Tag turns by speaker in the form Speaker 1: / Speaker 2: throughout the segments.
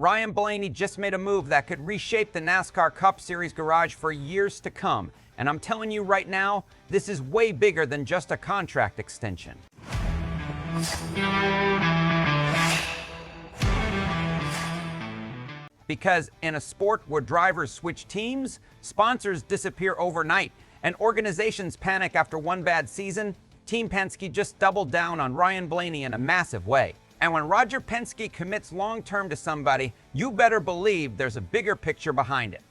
Speaker 1: Ryan Blaney just made a move that could reshape the NASCAR Cup Series garage for years to come. And I'm telling you right now, this is way bigger than just a contract extension. Because in a sport where drivers switch teams, sponsors disappear overnight, and organizations panic after one bad season, Team Penske just doubled down on Ryan Blaney in a massive way. And when Roger Penske commits long-term to somebody, you better believe there's a bigger picture behind it.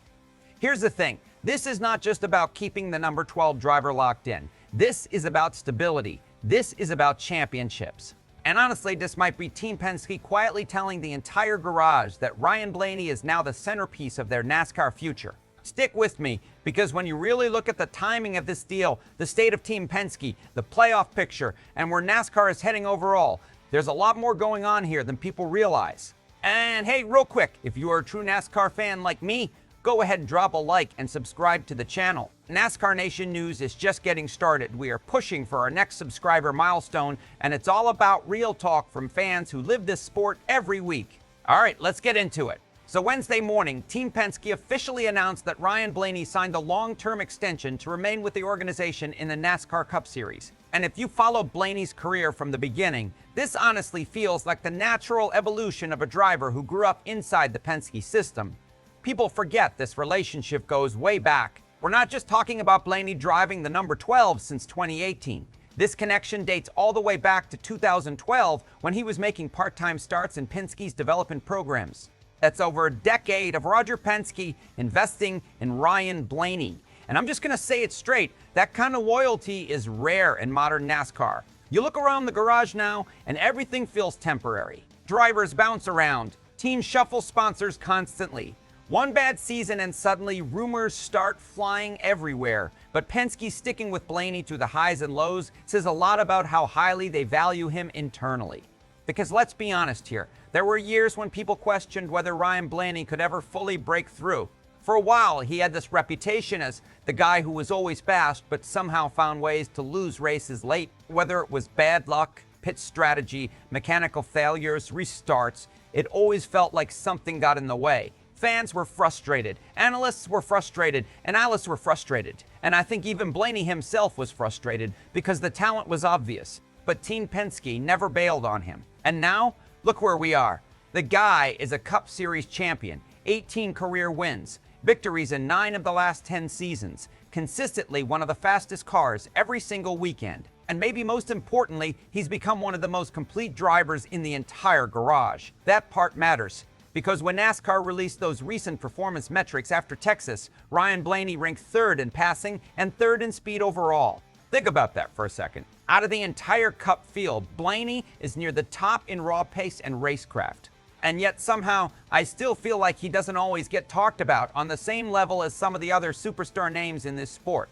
Speaker 1: Here's the thing, this is not just about keeping the number 12 driver locked in. This is about stability. This is about championships. And honestly, this might be Team Penske quietly telling the entire garage that Ryan Blaney is now the centerpiece of their NASCAR future. Stick with me, because when you really look at the timing of this deal, the state of Team Penske, the playoff picture, and where NASCAR is heading overall, there's a lot more going on here than people realize. And hey, real quick, if you are a true NASCAR fan like me, go ahead and drop a like and subscribe to the channel. NASCAR Nation News is just getting started. We are pushing for our next subscriber milestone, and it's all about real talk from fans who live this sport every week. All right, let's get into it. So Wednesday morning, Team Penske officially announced that Ryan Blaney signed a long-term extension to remain with the organization in the NASCAR Cup Series. And if you follow Blaney's career from the beginning, this honestly feels like the natural evolution of a driver who grew up inside the Penske system. People forget this relationship goes way back. We're not just talking about Blaney driving the number 12 since 2018. This connection dates all the way back to 2012 when he was making part-time starts in Penske's development programs. That's over a decade of Roger Penske investing in Ryan Blaney. And I'm just going to say it straight, that kind of loyalty is rare in modern NASCAR. You look around the garage now and everything feels temporary. Drivers bounce around, teams shuffle sponsors constantly. One bad season and suddenly rumors start flying everywhere. But Penske sticking with Blaney through the highs and lows says a lot about how highly they value him internally. Because let's be honest here, there were years when people questioned whether Ryan Blaney could ever fully break through. For a while, he had this reputation as the guy who was always fast, but somehow found ways to lose races late. Whether it was bad luck, pit strategy, mechanical failures, restarts, it always felt like something got in the way. Fans were frustrated, analysts were frustrated, and analysts were frustrated. And I think even Blaney himself was frustrated because the talent was obvious. But Team Penske never bailed on him. And now, look where we are. The guy is a Cup Series champion, 18 career wins, victories in 9 of the last 10 seasons, consistently one of the fastest cars every single weekend. And maybe most importantly, he's become one of the most complete drivers in the entire garage. That part matters, because when NASCAR released those recent performance metrics after Texas, Ryan Blaney ranked 3rd in passing and 3rd in speed overall. Think about that for a second. Out of the entire Cup field, Blaney is near the top in raw pace and racecraft. And yet somehow, I still feel like he doesn't always get talked about on the same level as some of the other superstar names in this sport.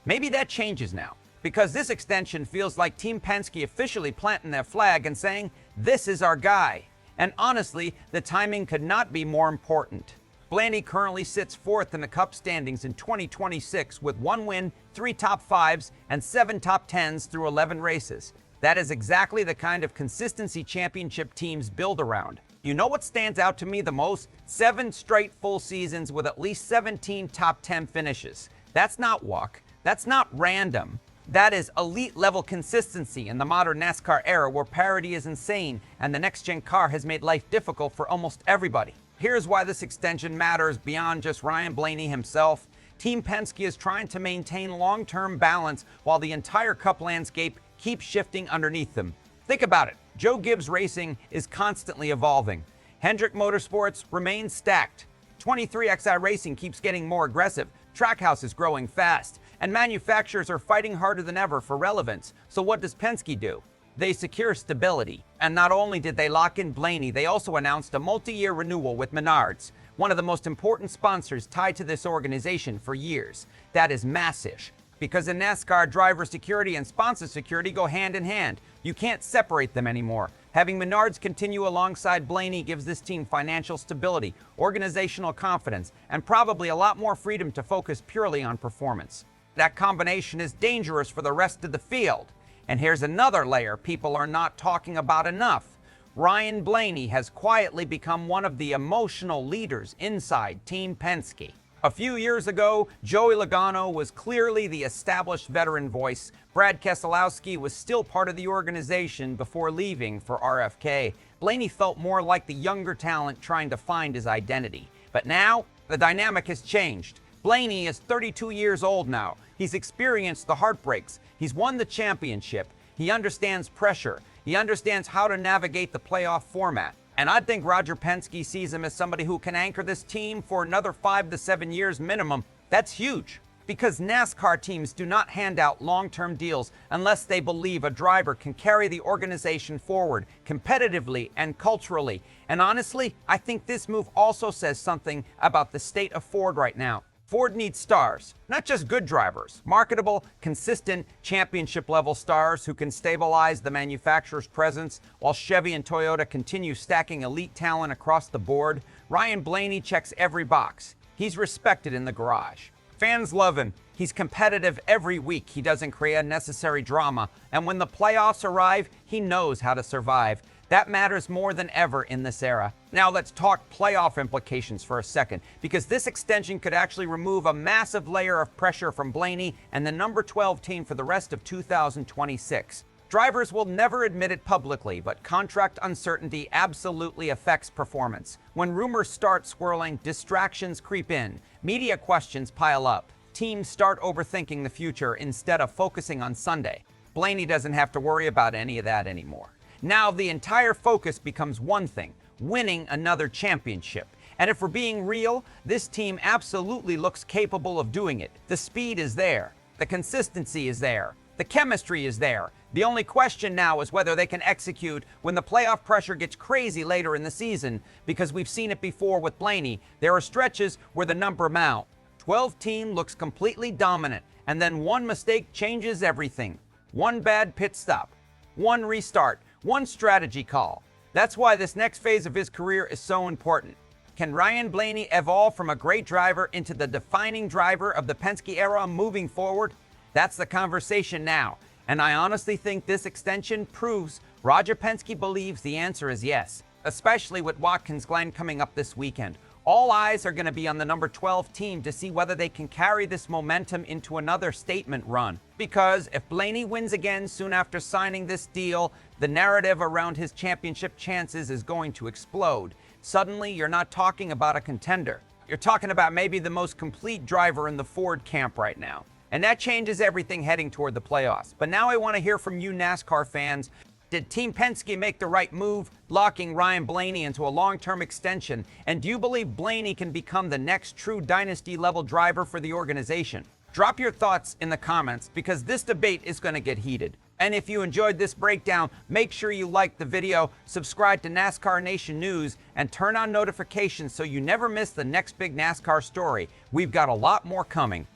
Speaker 1: Maybe that changes now, because this extension feels like Team Penske officially planting their flag and saying, this is our guy. And honestly, the timing could not be more important. Blaney currently sits 4th in the Cup standings in 2026 with 1 win, 3 top 5s, and 7 top 10s through 11 races. That is exactly the kind of consistency championship teams build around. You know what stands out to me the most? 7 straight full seasons with at least 17 top 10 finishes. That's not luck. That's not random. That is elite level consistency in the modern NASCAR era where parity is insane and the next-gen car has made life difficult for almost everybody. Here's why this extension matters beyond just Ryan Blaney himself. Team Penske is trying to maintain long-term balance while the entire Cup landscape keeps shifting underneath them. Think about it. Joe Gibbs Racing is constantly evolving. Hendrick Motorsports remains stacked. 23XI Racing keeps getting more aggressive. Trackhouse is growing fast. And manufacturers are fighting harder than ever for relevance. So what does Penske do? They secure stability. And not only did they lock in Blaney, they also announced a multi-year renewal with Menards, one of the most important sponsors tied to this organization for years. That is massive, because in NASCAR, driver security and sponsor security go hand in hand. You can't separate them anymore. Having Menards continue alongside Blaney gives this team financial stability, organizational confidence, and probably a lot more freedom to focus purely on performance. That combination is dangerous for the rest of the field. And here's another layer people are not talking about enough. Ryan Blaney has quietly become one of the emotional leaders inside Team Penske. A few years ago, Joey Logano was clearly the established veteran voice. Brad Keselowski was still part of the organization before leaving for RFK. Blaney felt more like the younger talent trying to find his identity. But now, the dynamic has changed. Blaney is 32 years old now. He's experienced the heartbreaks. He's won the championship. He understands pressure. He understands how to navigate the playoff format. And I think Roger Penske sees him as somebody who can anchor this team for another 5 to 7 years minimum. That's huge, because NASCAR teams do not hand out long-term deals unless they believe a driver can carry the organization forward competitively and culturally. And honestly, I think this move also says something about the state of Ford right now. Ford needs stars, not just good drivers, marketable, consistent, championship-level stars who can stabilize the manufacturer's presence while Chevy and Toyota continue stacking elite talent across the board. Ryan Blaney checks every box. He's respected in the garage. Fans love him. He's competitive every week. He doesn't create unnecessary drama. And when the playoffs arrive, he knows how to survive. That matters more than ever in this era. Now let's talk playoff implications for a second, because this extension could actually remove a massive layer of pressure from Blaney and the number 12 team for the rest of 2026. Drivers will never admit it publicly, but contract uncertainty absolutely affects performance. When rumors start swirling, distractions creep in, media questions pile up, teams start overthinking the future instead of focusing on Sunday. Blaney doesn't have to worry about any of that anymore. Now the entire focus becomes one thing: winning another championship. And if we're being real, this team absolutely looks capable of doing it. The speed is there. The consistency is there. The chemistry is there. The only question now is whether they can execute when the playoff pressure gets crazy later in the season, because we've seen it before with Blaney. There are stretches where the number mount. 12 team looks completely dominant, and then one mistake changes everything. One bad pit stop, one restart, one strategy call. That's why this next phase of his career is so important. Can Ryan Blaney evolve from a great driver into the defining driver of the Penske era moving forward? That's the conversation now. And I honestly think this extension proves Roger Penske believes the answer is yes, especially with Watkins Glen coming up this weekend. All eyes are going to be on the number 12 team to see whether they can carry this momentum into another statement run. Because if Blaney wins again soon after signing this deal, the narrative around his championship chances is going to explode. Suddenly, you're not talking about a contender. You're talking about maybe the most complete driver in the Ford camp right now. And that changes everything heading toward the playoffs. But now I want to hear from you NASCAR fans. Did Team Penske make the right move, locking Ryan Blaney into a long-term extension? And do you believe Blaney can become the next true dynasty-level driver for the organization? Drop your thoughts in the comments, because this debate is going to get heated. And if you enjoyed this breakdown, make sure you like the video, subscribe to NASCAR Nation News, and turn on notifications so you never miss the next big NASCAR story. We've got a lot more coming.